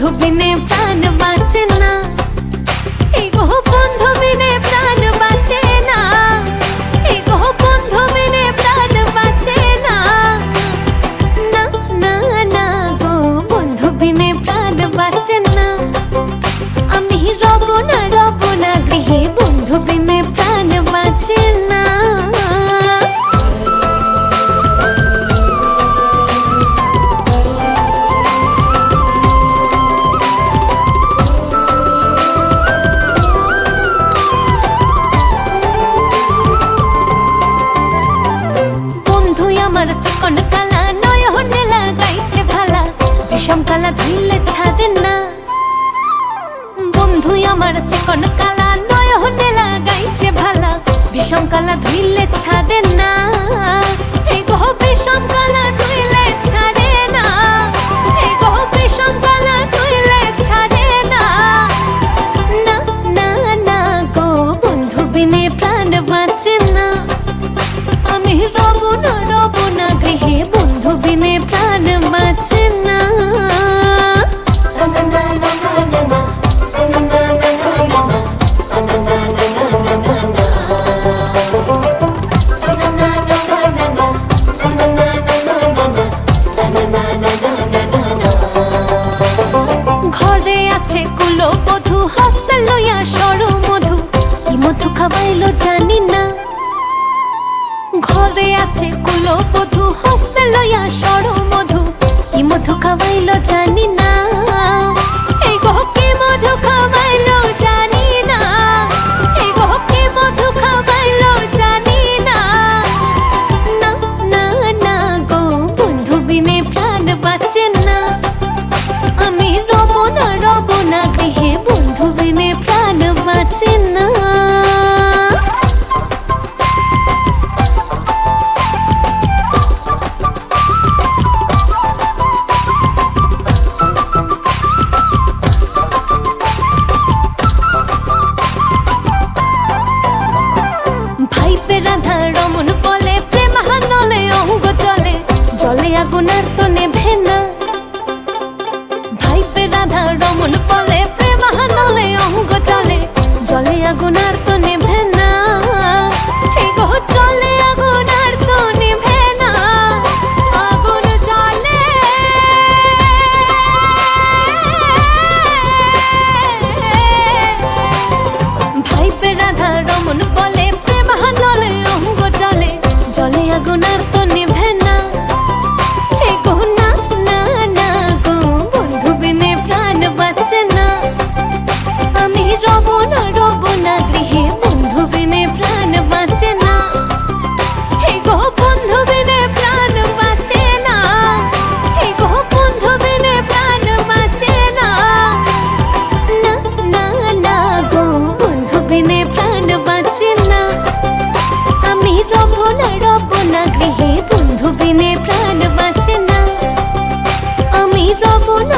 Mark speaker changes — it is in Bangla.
Speaker 1: বন্ধু বিনে প্রাণ বাঁচে না, এই গো বন্ধু বিনে প্রাণ বাঁচে না, এই গো বন্ধু বিনে প্রাণ বাঁচে না। না না না গো বন্ধু বিনে প্রাণ বাঁচে না, আমি রব না গৃহে বন্ধু বিনে প্রাণ বাঁচে না। আমার চিকন কালা নয়নে লাগাইছে ভালা, বিষম কালা ধুইলে ছাড়ে না। বন্ধু আমার চিকন কালা নয়নে লাগাইছে ভালা, বিষম কালা ধুইলে ছাড়ে না, এই গো বিষম কালা ধুইলে ছাড়ে না, এই গো বিষম কালা ধুইলে ছাড়ে না। না না না গো বন্ধু বিনে প্রাণ বাঁচে না, আমি রব না গৃহে বন্ধু বিনে প্রাণ বাঁচে না। ঘরে আছে কুলো বধূ, হস্তে লইয়া সর মধু, কি মধু খাওয়াইলো জানি না। ঘরে আছে কুলো বধূ, হস্তে লইয়া সর মধু, কি মধু খাওয়াইলো জানি না, এই গো কি মধু খাওয়াইলো জানি না, এই গো কি মধু খাওয়াইলো জানি না। না না না গো বন্ধু বিনে প্রাণ বাঁচে না, আমি রব না গৃহে বন্ধু বিনে প্রাণ বাঁচে না। রাধা রমন বলে প্রেমানলে অঙ্গ জলে, জলে আগুন আর তো নেভে না। ভাইপে রাধা রমন বলে প্রেমানলে অঙ্গ জলে, জলে আগুন আর তো নেভে না, এই গো জলে আগুন আর তো নেভে না। আগুন জলে ভাইপে রাধা রমন বলে প্রেমানলে অঙ্গ জলে, জলে আগুন আর তো নেভে না, এই গো না না না গো বন্ধু বিনে প্রাণ বাঁচে না, আমি রব না গৃহে বন্ধু বিনে প্রাণ বাঁচে না, এই গো বন্ধু বিনে প্রাণ বাঁচে না, এই গো বন্ধু বিনে প্রাণ বাঁচে না। না না না গো বন্ধু বিনে প্রাণ বাঁচে না, আমি রব না গৃহে বন্ধু বিনে প্রাণ বাঁচে না, আমি রব না